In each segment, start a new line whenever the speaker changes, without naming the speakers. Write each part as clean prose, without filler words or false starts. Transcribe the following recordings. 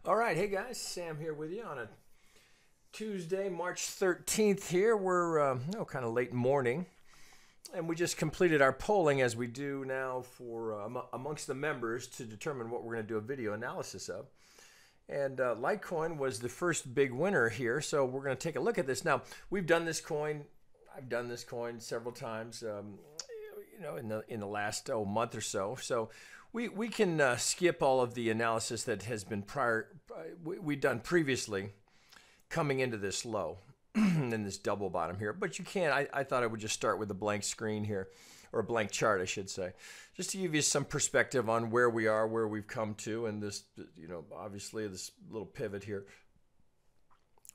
All right, hey guys, Sam here with you on a Tuesday, March 13th here. We're kind of late morning, and we just completed our polling as we do now for amongst the members to determine what we're going to do a video analysis of. And Litecoin was the first big winner here, so we're going to take a look at this. Now, we've done this coin. I've done this coin several times, in the last month or so. So we can skip all of the analysis that has been we've done previously coming into this low in this double bottom here. But you can. I thought I would just start with a blank screen here, or a blank chart, I should say, just to give you some perspective on where we are, where we've come to, and this, obviously this little pivot here,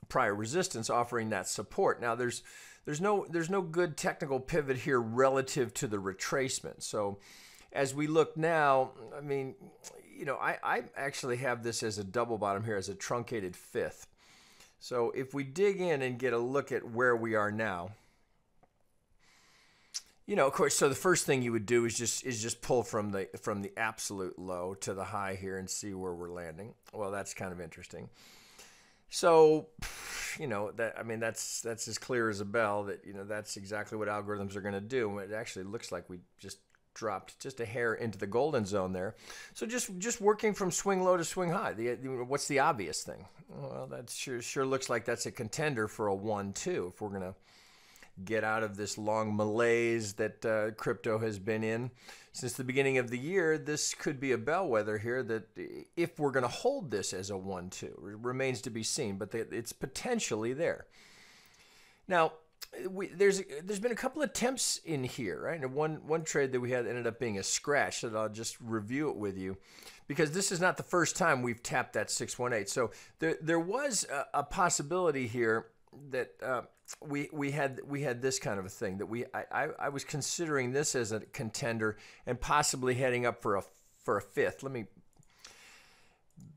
prior resistance offering that support. Now there's no good technical pivot here relative to the retracement. So as we look now, I mean, I actually have this as a double bottom here, as a truncated fifth. So if we dig in and get a look at where we are now, of course, so the first thing you would do is just pull from the absolute low to the high here and see where we're landing. Well, that's kind of interesting. So, that's as clear as a bell that, that's exactly what algorithms are going to do. It actually looks like we just dropped just a hair into the golden zone there. So just working from swing low to swing high. What's the obvious thing? Well, that sure looks like that's a contender for a 1-2 if we're going to get out of this long malaise that crypto has been in since the beginning of the year. This could be a bellwether here that if we're going to hold this as a 1-2, it remains to be seen, but it's potentially there. Now, there's been a couple of attempts in here, right? And one trade that we had ended up being a scratch, that I'll just review it with you, because this is not the first time we've tapped that 618. So there was a possibility here that we had this kind of a thing that I was considering this as a contender and possibly heading up for a fifth. Let me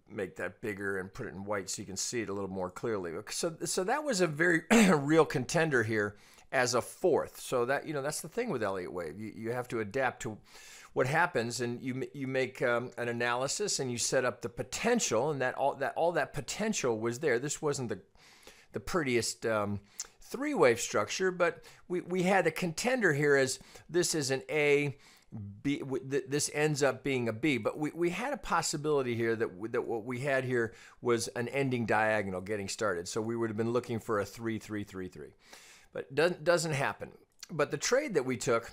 make that bigger and put it in white so you can see it a little more clearly. So that was a very real contender here as a fourth. So that that's the thing with Elliott wave. You have to adapt to what happens, and you make an analysis and you set up the potential, and all that potential was there. This wasn't the prettiest three-wave structure, but we had a contender here as this is an A, B. This ends up being a B, but we had a possibility here that what we had here was an ending diagonal getting started. So we would have been looking for a 3-3-3-3, but doesn't happen. But the trade that we took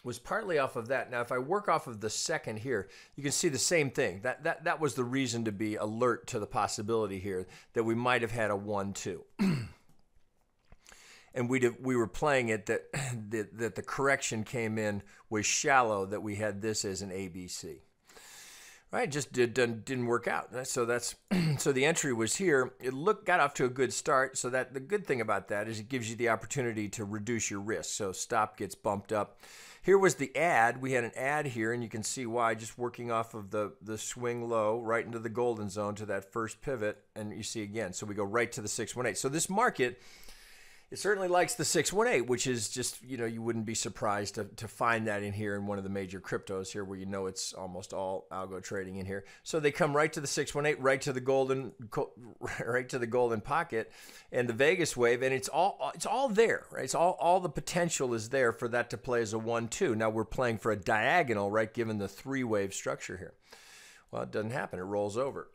was partly off of that. Now, if I work off of the second here, you can see the same thing. That was the reason to be alert to the possibility here that we might have had a 1-2. And we were playing it that the correction came in was shallow, that we had this as an ABC. Right, just didn't work out. So so the entry was here. It got off to a good start. So that the good thing about that is it gives you the opportunity to reduce your risk. So stop gets bumped up. Here was the add. We had an add here, and you can see why, just working off of the swing low right into the golden zone to that first pivot, and you see again. So we go right to the 618. So this market, it certainly likes the 618, which is just, you wouldn't be surprised to find that in here in one of the major cryptos here, where it's almost all algo trading in here. So they come right to the 618, right to the golden pocket and the Vegas wave, and it's all there, right? It's all the potential is there for that to play as a 1-2. Now we're playing for a diagonal, right, given the three-wave structure here. Well, it doesn't happen. It rolls over.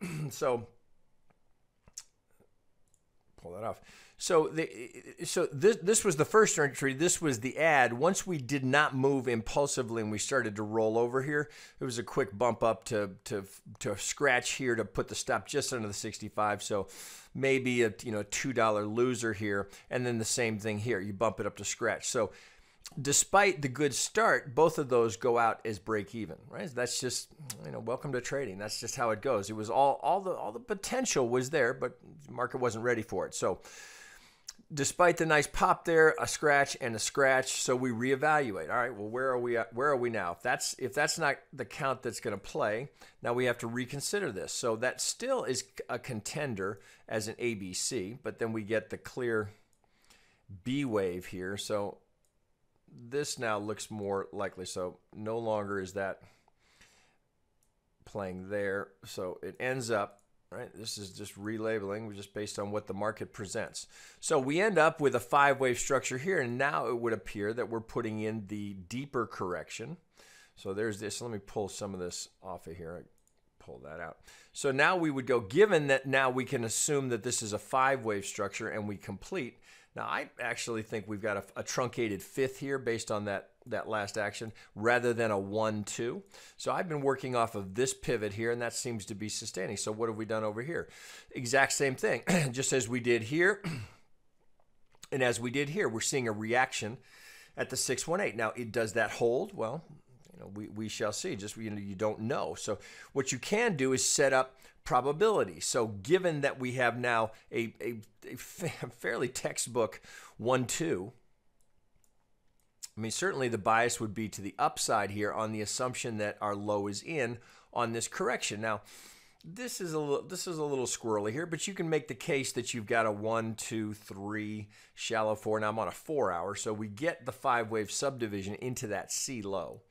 Pull that off. So this was the first entry. This was the add. Once we did not move impulsively and we started to roll over here, it was a quick bump up to scratch here to put the stop just under the 65. So maybe a $2 loser here, and then the same thing here. You bump it up to scratch. So despite the good start, both of those go out as break even, right? That's just, welcome to trading. That's just how it goes. It was all the potential was there, but the market wasn't ready for it. So despite the nice pop there, a scratch and a scratch, so we reevaluate. All right, well, where are we now? If that's not the count that's going to play, now we have to reconsider this. So that still is a contender as an ABC, but then we get the clear B wave here. So this now looks more likely. So no longer is that playing there. So it ends up right? This is just relabeling just based on what the market presents. So we end up with a 5-wave structure here, and now it would appear that we're putting in the deeper correction. So there's this. Let me pull some of this off of here. Pull that out. So now we would go, given that now we can assume that this is a 5-wave structure and we complete. Now I actually think we've got a truncated fifth here based on that last action rather than a 1-2. So I've been working off of this pivot here, and that seems to be sustaining. So what have we done over here? Exact same thing, just as we did here. And as we did here, we're seeing a reaction at the 618. Now, does that hold? Well, we shall see. Just you don't know. So what you can do is set up probability. So given that we have now a fairly textbook 1-2, I mean, certainly the bias would be to the upside here on the assumption that our low is in on this correction. Now, this is a little squirrely here, but you can make the case that you've got a 1, 2, 3 shallow 4. Now I'm on a 4-hour, so we get the 5-wave subdivision into that C low.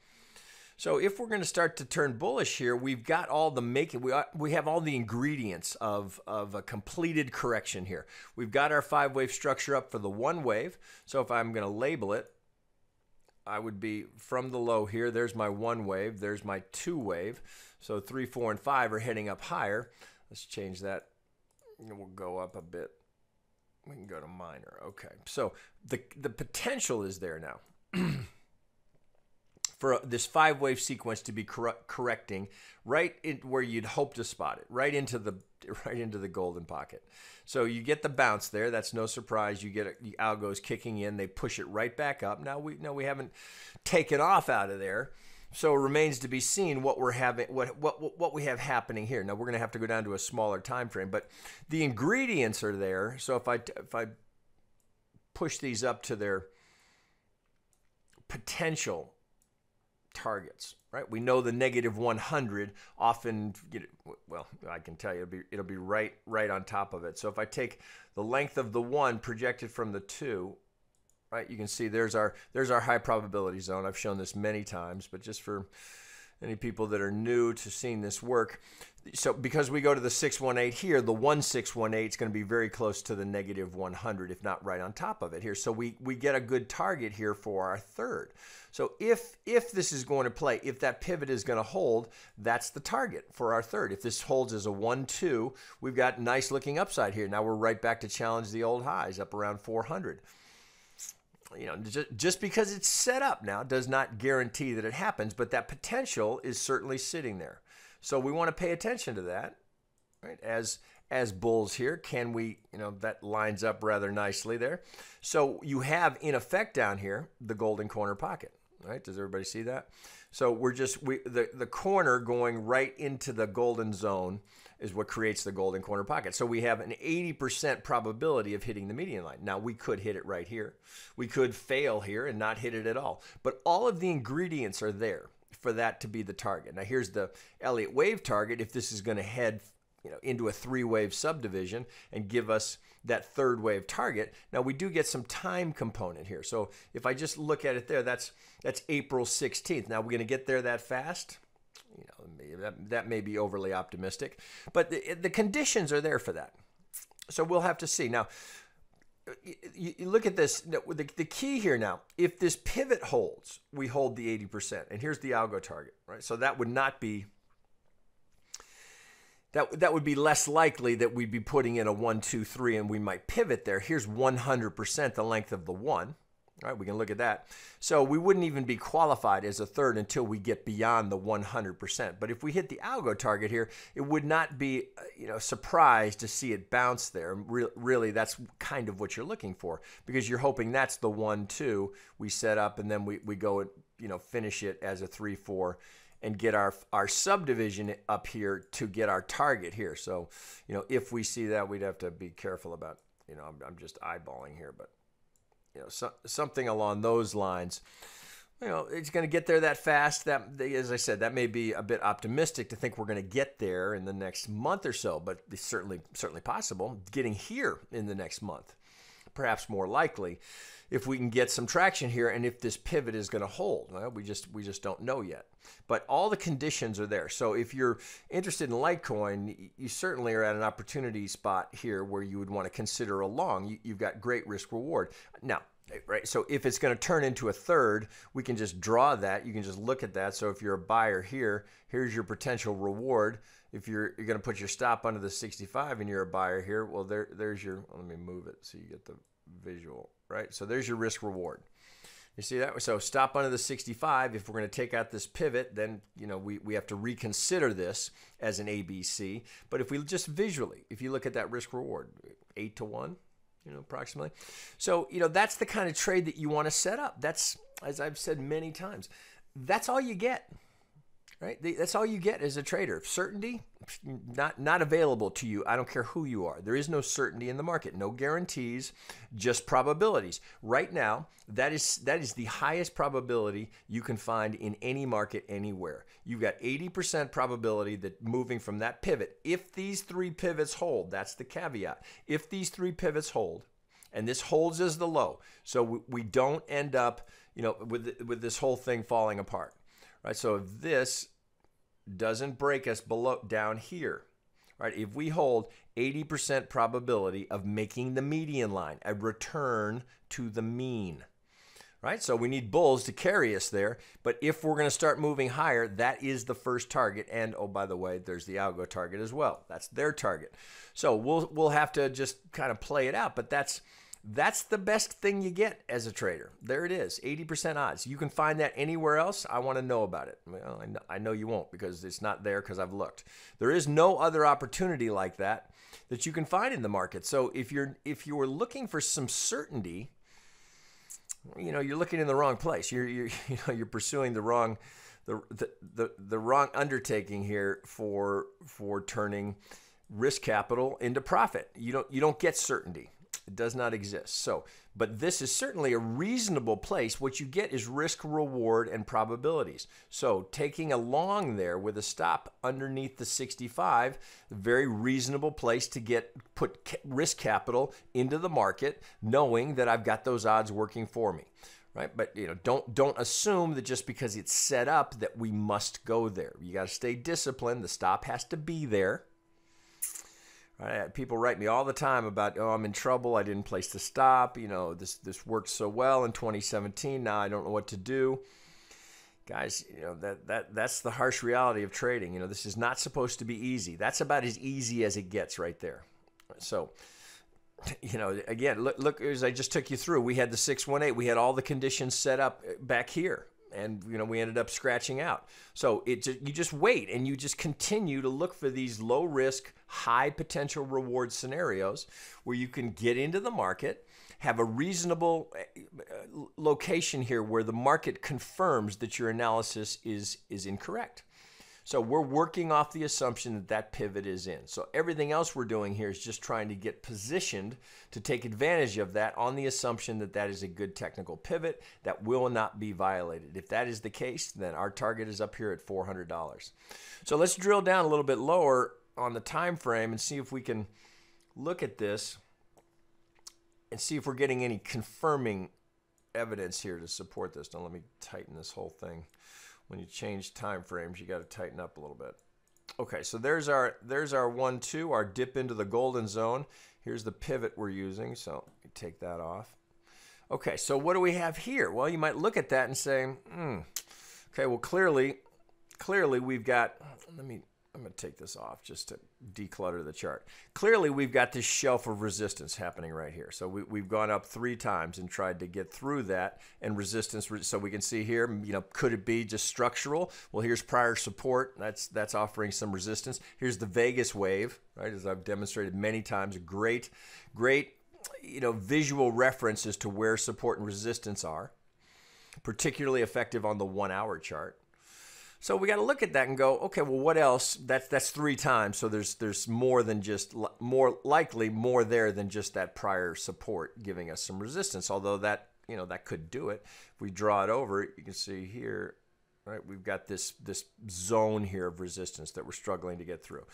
So if we're going to start to turn bullish here, we've got all the we have all the ingredients of a completed correction here. We've got our 5-wave structure up for the 1-wave. So if I'm going to label it, I would be from the low here. There's my 1-wave. There's my 2-wave. So 3, 4, and 5 are heading up higher. Let's change that. We'll go up a bit. We can go to minor. Okay. So the potential is there now. For this 5-wave sequence to be correcting right in where you'd hope to spot it, right into the golden pocket. So you get the bounce there. That's no surprise. You get the algos kicking in. They push it right back up. Now we haven't taken off out of there, so it remains to be seen what we're having, what we have happening here. Now we're going to have to go down to a smaller time frame, but the ingredients are there. So if I push these up to their potential targets, right? We know the -100 often, well, I can tell you it'll be right on top of it. So if I take the length of the 1 projected from the 2, right, you can see there's our high probability zone. I've shown this many times, but just for any people that are new to seeing this work. So because we go to the 618 here, the 1618 is going to be very close to the -100, if not right on top of it here. So we get a good target here for our third. So if this is going to play, if that pivot is going to hold, that's the target for our third. If this holds as a 1-2, we've got nice looking upside here. Now we're right back to challenge the old highs up around 400. Just because it's set up now does not guarantee that it happens, but that potential is certainly sitting there. So we want to pay attention to that, right? As bulls here, can we, that lines up rather nicely there. So you have in effect down here the golden corner pocket, right? Does everybody see that? So we're just the corner going right into the golden zone is what creates the golden corner pocket. So we have an 80% probability of hitting the median line. Now we could hit it right here. We could fail here and not hit it at all. But all of the ingredients are there for that to be the target. Now here's the Elliott wave target if this is going to head into a 3-wave subdivision and give us that 3rd wave target. Now we do get some time component here. So if I just look at it there, that's April 16th. Now we're going to get there that fast. That may be overly optimistic, but the conditions are there for that. So we'll have to see. Now, you look at this. The key here now, if this pivot holds, we hold the 80%. And here's the algo target, right? So that would not be, that would be less likely that we'd be putting in a 1, 2, 3, and we might pivot there. Here's 100% the length of the 1. All right, we can look at that. So we wouldn't even be qualified as a third until we get beyond the 100%. But if we hit the algo target here, it would not be, surprised to see it bounce there. Really, that's kind of what you're looking for, because you're hoping that's the 1, 2 we set up, and then we go and finish it as a 3, 4, and get our subdivision up here to get our target here. So if we see that, we'd have to be careful about. I'm just eyeballing here, but. Something along those lines. It's going to get there that fast. That, as I said, that may be a bit optimistic to think we're going to get there in the next month or so, but it's certainly possible. Getting here in the next month, perhaps more likely, if we can get some traction here and if this pivot is going to hold. Well, we just don't know yet. But all the conditions are there. So if you're interested in Litecoin, you certainly are at an opportunity spot here where you would want to consider a long. You've got great risk reward. Now, right, so if it's going to turn into a third, we can just draw that. You can just look at that. So if you're a buyer here, here's your potential reward. If you're going to put your stop under the 65 and you're a buyer here, well, there's your, let me move it so you get the visual, right? So there's your risk reward. You see that? So stop under the 65. If we're going to take out this pivot, then we have to reconsider this as an ABC. But if we just visually, if you look at that risk reward, 8 to 1, approximately. So, that's the kind of trade that you want to set up. That's, as I've said many times, that's all you get. Right? That's all you get as a trader. Certainty, not available to you. I don't care who you are. There is no certainty in the market. No guarantees, just probabilities. Right now, that is the highest probability you can find in any market anywhere. You've got 80% probability that moving from that pivot, if these three pivots hold, that's the caveat. If these three pivots hold, and this holds as the low, so we don't end up, with this whole thing falling apart. Right, so if this doesn't break us down here, right? If we hold 80% probability of making the median line, a return to the mean, right? So we need bulls to carry us there. But if we're going to start moving higher, that is the first target. And oh, by the way, there's the algo target as well. That's their target. So we'll have to just kind of play it out. But that's the best thing you get as a trader. There it is, 80% odds. You can find that anywhere else. I want to know about it. Well, I know you won't because it's not there because I've looked. There is no other opportunity like that you can find in the market. So if you're looking for some certainty, you're looking in the wrong place. You're pursuing the wrong undertaking here for turning risk capital into profit. You don't get certainty. It does not exist. So, but this is certainly a reasonable place. What you get is risk, reward, and probabilities. So taking a long there with a stop underneath the 65, a very reasonable place to put risk capital into the market, knowing that I've got those odds working for me. Right? But don't assume that just because it's set up that we must go there. You got to stay disciplined. The stop has to be there. People write me all the time about, oh, I'm in trouble. I didn't place the stop. This worked so well in 2017. Now I don't know what to do. Guys, that's the harsh reality of trading. This is not supposed to be easy. That's about as easy as it gets right there. So, again, look, as I just took you through, we had the 618. We had all the conditions set up back here. And, we ended up scratching out. So you just wait and you just continue to look for these low risk, high potential reward scenarios where you can get into the market, have a reasonable location here where the market confirms that your analysis is incorrect. So we're working off the assumption that pivot is in. So everything else we're doing here is just trying to get positioned to take advantage of that on the assumption that is a good technical pivot that will not be violated. If that is the case, then our target is up here at $400. So let's drill down a little bit lower on the time frame and see if we can look at this and see if we're getting any confirming evidence here to support this. Now let me tighten this whole thing. When you change time frames, you got to tighten up a little bit. Okay, so there's our 1-2, our dip into the golden zone. Here's the pivot we're using, so take that off. Okay, so what do we have here? Well, you might look at that and say, okay, well clearly we've got, I'm going to take this off just to declutter the chart. Clearly, we've got this shelf of resistance happening right here. So we've gone up 3 times and tried to get through that and resistance. So we can see here, could it be just structural? Well, here's prior support. That's offering some resistance. Here's the Vegas wave, right? As I've demonstrated many times, a great, visual reference as to where support and resistance are, particularly effective on the 1-hour chart. So we got to look at that and go, okay, well, what else? That's 3 times. So there's more than just more there than just that prior support giving us some resistance. Although that could do it. If we draw it over, you can see here, right? We've got this zone here of resistance that we're struggling to get through.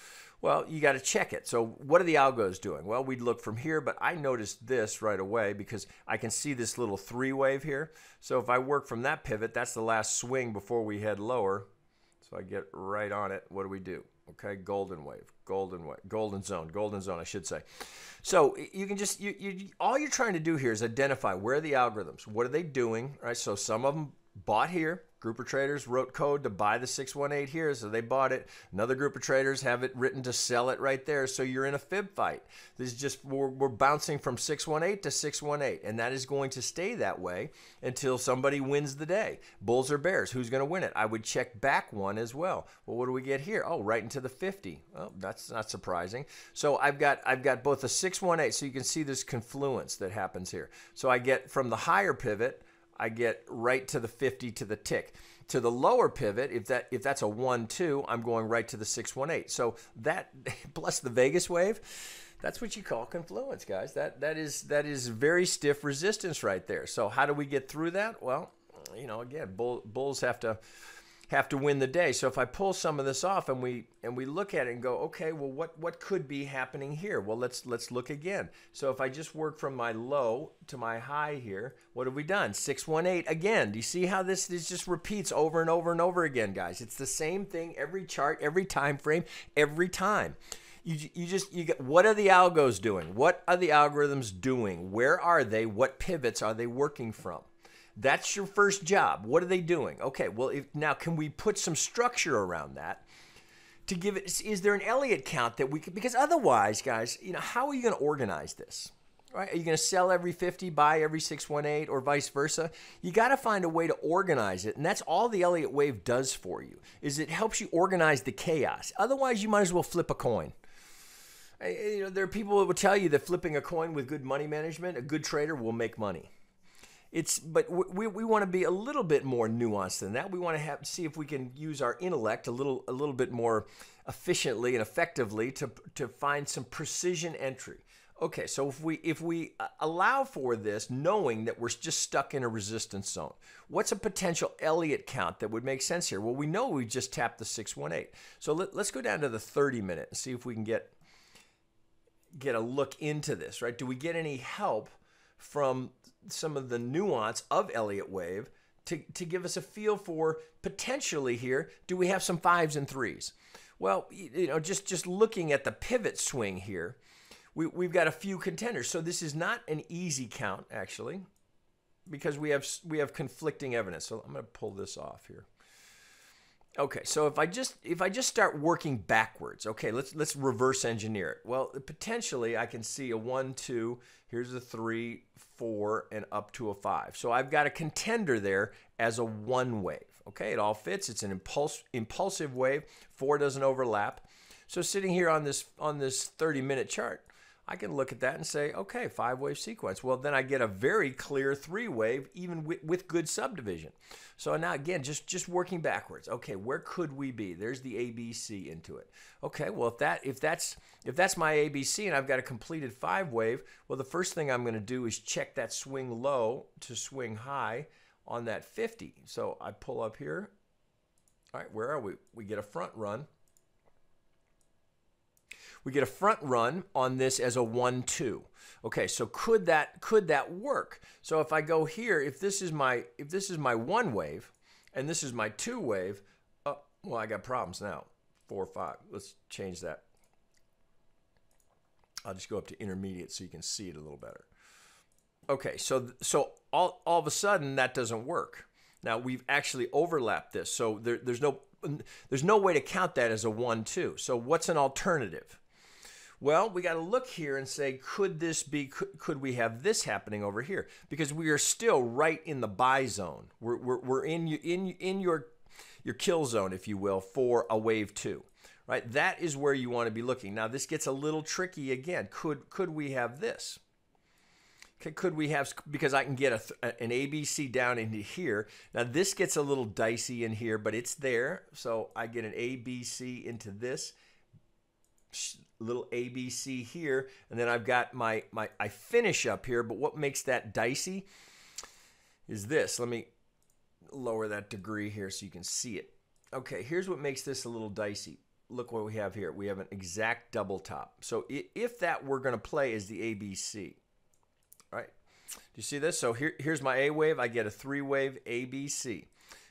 Well, you got to check it. So what are the algos doing? Well, we'd look from here, but I noticed this right away because I can see this little 3 wave here. So if I work from that pivot, that's the last swing before we head lower. So I get right on it. What do we do? Okay, golden wave, golden zone, I should say. So you can just, all you're trying to do here is identify where are the algorithms, what are they doing, right? So some of them bought here. Group of traders wrote code to buy the 618 here, so they bought it. Another group of traders have it written to sell it right there, so you're in a fib fight. This is just, we're bouncing from 618 to 618, and that is going to stay that way until somebody wins the day. Bulls or bears, who's going to win it? I would check back one as well. Well, what do we get here? Oh, right into the 50. Oh, that's not surprising. So I've got both a 618, so you can see this confluence that happens here. So I get from the higher pivot, I get right to the 50 to the tick. To the lower pivot, if that's a 1-2, I'm going right to the 618. So that plus the Vegas wave, that's what you call confluence, guys. That is very stiff resistance right there. So how do we get through that? Well, you know, again, bulls have to win the day. So if I pull some of this off and we look at it and go, okay, well, what could be happening here? Well, let's look again. So if I just work from my low to my high here, what have we done? 618 again. Do you see how this just repeats over and over and over again, guys? It's the same thing every chart, every time frame, every time. You get, what are the algos doing? What are the algorithms doing? Where are they? What pivots are they working from? That's your first job. What are they doing? Okay, well, now can we put some structure around that to give it, is there an Elliott count that we could, because otherwise, guys, you know, how are you going to organize this? Right? Are you going to sell every 50, buy every 618, or vice versa? You got to find a way to organize it, and that's all the Elliott wave does for you, is it helps you organize the chaos. Otherwise, you might as well flip a coin. You know, there are people that will tell you that flipping a coin with good money management, a good trader will make money. But we want to be a little bit more nuanced than that. We want to see if we can use our intellect a little bit more efficiently and effectively to find some precision entry. Okay, so if we allow for this, knowing that we're just stuck in a resistance zone, what's a potential Elliott count that would make sense here? Well, we know we just tapped the 618. So let's go down to the 30-minute and see if we can get a look into this, right? Do we get any help from some of the nuance of Elliott wave to give us a feel for potentially here, do we have some 5s and 3s? Well, you know, just looking at the pivot swing here, we've got a few contenders. So this is not an easy count, actually, because we have conflicting evidence. So I'm going to pull this off here. Okay, so if I just start working backwards, okay, let's reverse engineer it. Well, potentially I can see a 1, 2, here's a 3, 4, and up to a 5. So I've got a contender there as a 1 wave. Okay, it all fits. It's an impulsive wave. 4 doesn't overlap. So sitting here on this 30-minute chart, I can look at that and say, okay, 5-wave sequence. Well, then I get a very clear 3-wave, even with good subdivision. So now, again, just working backwards. Okay, where could we be? There's the ABC into it. Okay, well, if that's my ABC and I've got a completed 5-wave, well, the first thing I'm going to do is check that swing low to swing high on that 50. So I pull up here. All right, where are we? We get a front run. We get a front run on this as a 1-2. Okay, so could that work? So if I go here, if this is my 1 wave and this is my 2 wave, well, I got problems now. 4, 5. Let's change that. I'll just go up to intermediate so you can see it a little better. Okay, so all of a sudden that doesn't work. Now we've actually overlapped this, so there's no way to count that as a 1-2. So what's an alternative? Well, we got to look here and say, could we have this happening over here? Because we are still right in the buy zone. We're in your kill zone, if you will, for a wave 2, right? That is where you want to be looking. Now, this gets a little tricky again. Could we have this? Could we have, because I can get an ABC down into here. Now, this gets a little dicey in here, but it's there. So I get an ABC into this little ABC here, and then I've got I finish up here. But what makes that dicey is this. Let me lower that degree here so you can see it. Okay, here's what makes this a little dicey. Look what we have here. We have an exact double top. So if that were going to play as the ABC, all right? Do you see this? So here's my A wave. I get a 3-wave ABC.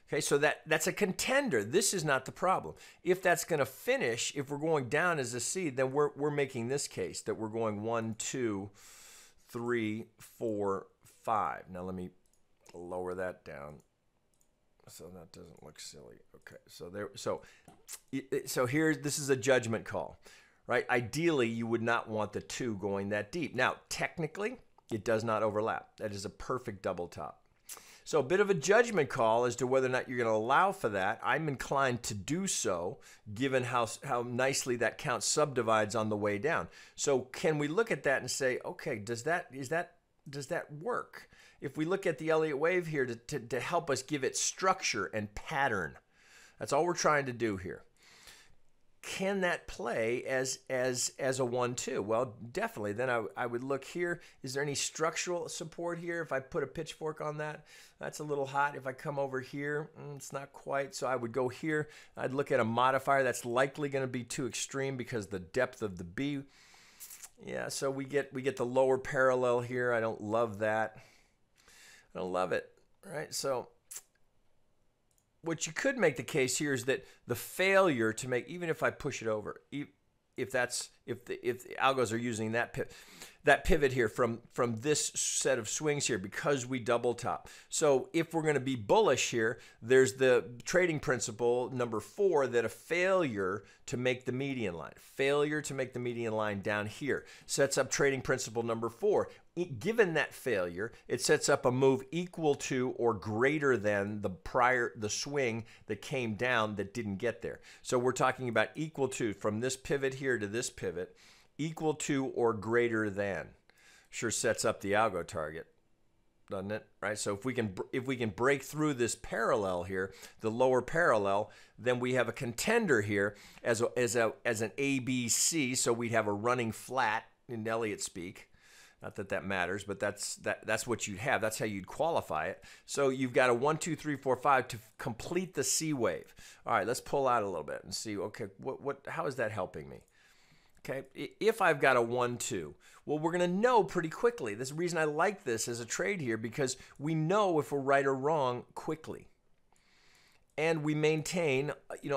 Okay, so that's a contender. This is not the problem. If that's going to finish, if we're going down as a C, then we're making this case that we're going 1, 2, 3, 4, 5. Now let me lower that down so that doesn't look silly. Okay, so here, this is a judgment call, right? Ideally, you would not want the 2 going that deep. Now, technically, it does not overlap. That is a perfect double top. So a bit of a judgment call as to whether or not you're going to allow for that. I'm inclined to do so, given how nicely that count subdivides on the way down. So can we look at that and say, okay, does that work? If we look at the Elliott wave here to help us give it structure and pattern, that's all we're trying to do here. Can that play as a 1-2? Well, definitely. Then I would look here. Is there any structural support here? If I put a pitchfork on that, that's a little hot. If I come over here, it's not quite. So I would go here. I'd look at a modifier. That's likely going to be too extreme because the depth of the B. Yeah, so we get the lower parallel here. I don't love that. I don't love it. Right? So what you could make the case here is that the failure to make, even if I push it over, if the algos are using that pivot here from this set of swings here, because we double top. So if we're going to be bullish here, there's the trading principle number 4, that a failure to make the median line down here sets up trading principle number 4. Given that failure, it sets up a move equal to or greater than the swing that came down that didn't get there. So we're talking about equal to, from this pivot here to this pivot, equal to or greater than. Sure sets up the algo target, doesn't it? Right? So if we can break through this parallel here, the lower parallel, then we have a contender here as an ABC. So we'd have a running flat in Elliott speak. Not that that matters, but that's what you'd have. That's how you'd qualify it. So you've got a 1, 2, 3, 4, 5 to complete the C wave. All right, let's pull out a little bit and see. Okay, how is that helping me? Okay, if I've got a 1, 2, well, we're going to know pretty quickly. This is the reason I like this as a trade here, because we know if we're right or wrong quickly. And we maintain,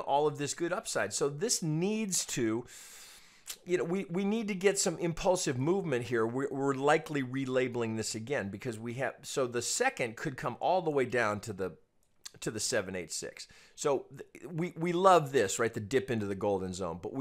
all of this good upside. So this needs to, we need to get some impulsive movement here. We're likely relabeling this again because so the second could come all the way down to the 786. So we love this, right? The dip into the golden zone, but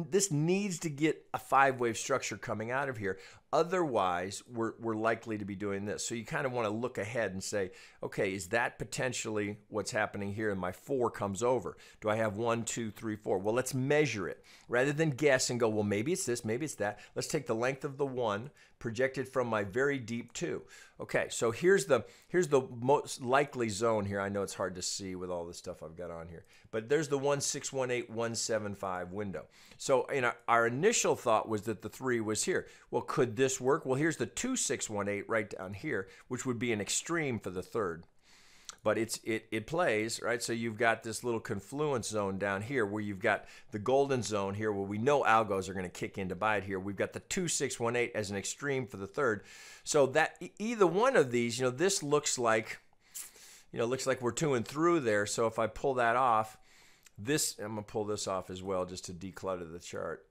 this needs to get a 5-wave structure coming out of here. Otherwise, we're likely to be doing this. So you kind of want to look ahead and say, okay, is that potentially what's happening here? And my 4 comes over. Do I have 1, 2, 3, 4? Well, let's measure it rather than guess and go, well, maybe it's this, maybe it's that. Let's take the length of the 1 projected from my very deep 2. Okay, so here's the most likely zone here. I know it's hard to see with all the stuff I've got on here, but there's the 1618, 175 window. So our initial thought was that the 3 was here. Well, could this work? Well, here's the 2618 right down here, which would be an extreme for the 3rd. But it plays, right? So you've got this little confluence zone down here where you've got the golden zone here where we know algos are going to kick in to buy it here. We've got the 2618 as an extreme for the 3rd. So that either one of these, this looks like, we're to and through there. So if I pull that off, I'm going to pull this off as well just to declutter the chart.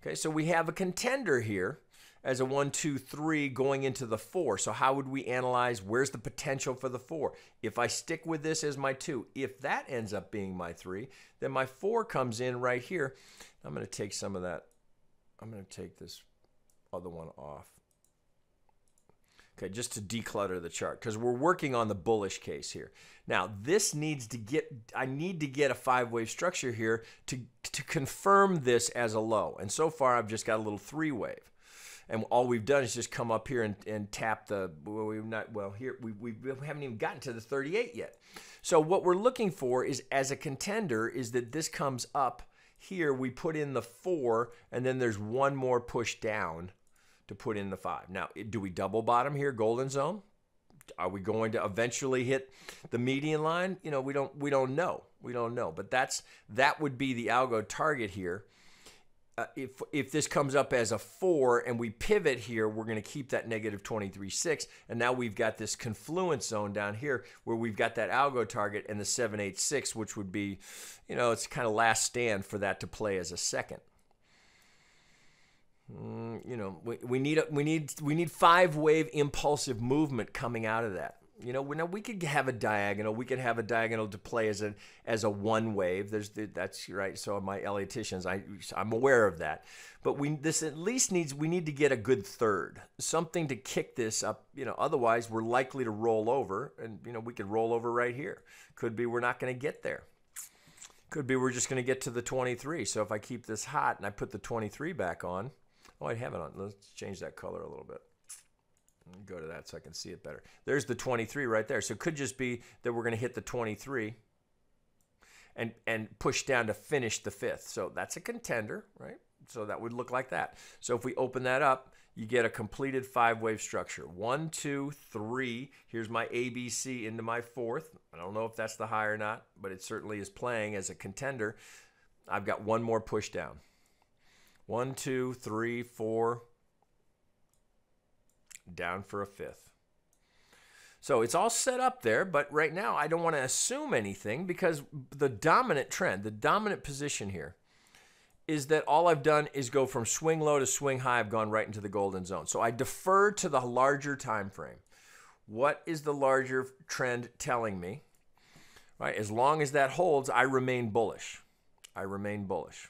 Okay, so we have a contender here as a 1, 2, 3 going into the 4. So how would we analyze where's the potential for the 4? If I stick with this as my 2, if that ends up being my 3, then my 4 comes in right here. I'm going to take some of that. I'm going to take this other one off. Okay, just to declutter the chart because we're working on the bullish case here. Now, this needs to I need to get a 5-wave structure here to confirm this as a low. And so far, I've just got a little 3-wave. And all we've done is just come up here and tap the, we haven't even gotten to the 38 yet. So what we're looking for is, as a contender, is that this comes up here, we put in the 4, and then there's one more push down to put in the 5. Now, do we double bottom here, golden zone? Are we going to eventually hit the median line? You know, we don't know. We don't know. But that would be the algo target here. If this comes up as a 4 and we pivot here, we're going to keep that negative 23.6. And now we've got this confluence zone down here where we've got that algo target and the 786, which would be, you know, it's kind of last stand for that to play as a second. You know, we need 5-wave impulsive movement coming out of that. You know, we could have a diagonal. We could have a diagonal to play as a 1 wave. That's right. So my Ellioticians, I'm aware of that. But we need to get a good third, something to kick this up. You know, otherwise we're likely to roll over, and you know we could roll over right here. Could be we're not going to get there. Could be we're just going to get to the 23. So if I keep this hot and I put the 23 back on, oh, I have it on. Let's change that color a little bit. Go to that so I can see it better. There's the 23 right there. So it could just be that we're going to hit the 23 and push down to finish the 5th. So that's a contender, right? So that would look like that. So if we open that up, you get a completed 5-wave structure. 1, 2, 3. Here's my ABC into my 4th. I don't know if that's the high or not, but it certainly is playing as a contender. I've got one more push down. 1, 2, 3, 4. Down for a 5th. So it's all set up there, but right now I don't want to assume anything because the dominant trend, the dominant position here is that all I've done is go from swing low to swing high. I've gone right into the golden zone. So I defer to the larger time frame. What is the larger trend telling me? Right? As long as that holds, I remain bullish. I remain bullish.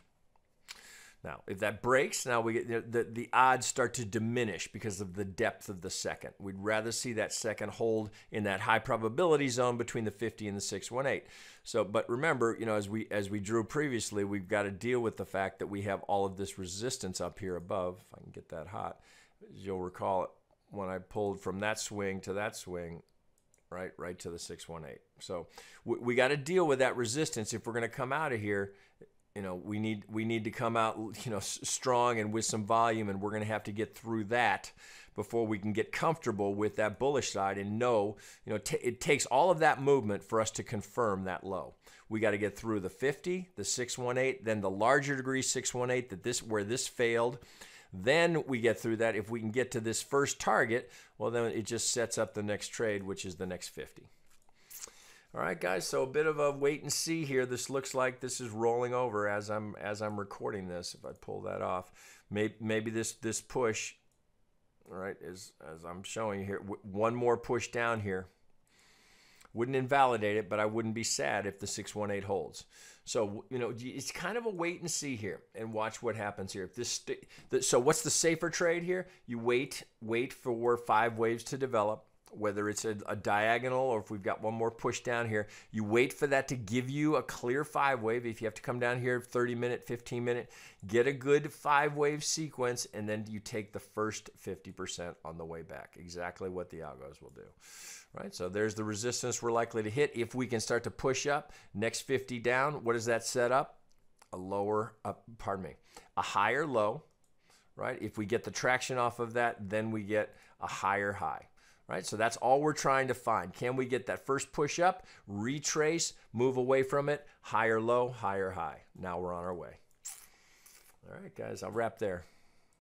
Now, if that breaks, now we get the odds start to diminish because of the depth of the second. We'd rather see that second hold in that high probability zone between the 50 and the 618. So, but remember, you know, as we drew previously, we've got to deal with the fact that we have all of this resistance up here above. If I can get that hot, as you'll recall, when I pulled from that swing to that swing, right to the 618. So we got to deal with that resistance if we're going to come out of here. You know, we need to come out, you know, strong and with some volume, and we're going to have to get through that before we can get comfortable with that bullish side and know, you know, it takes all of that movement for us to confirm that low. We got to get through the 50, the 618, then the larger degree 618 where this failed. Then we get through that. If we can get to this first target, well, then it just sets up the next trade, which is the next 50. All right, guys, so a bit of a wait and see here. This looks like this is rolling over as I'm recording this. If I pull that off, maybe this push, all right, as I'm showing you here, one more push down here. Wouldn't invalidate it, but I wouldn't be sad if the 618 holds. So, you know, it's kind of a wait and see here and watch what happens here. If this so what's the safer trade here? You wait for 5 waves to develop. Whether it's a diagonal or if we've got one more push down here, you wait for that to give you a clear 5-wave. If you have to come down here 30-minute, 15-minute, get a good 5-wave sequence, and then you take the first 50% on the way back. Exactly what the algos will do. Right? So there's the resistance we're likely to hit. If we can start to push up, next 50 down, what does that set up? A higher low. Right? If we get the traction off of that, then we get a higher high. Right, so that's all we're trying to find. Can we get that first push up, retrace, move away from it, higher low, higher high? Now we're on our way. All right, guys, I'll wrap there.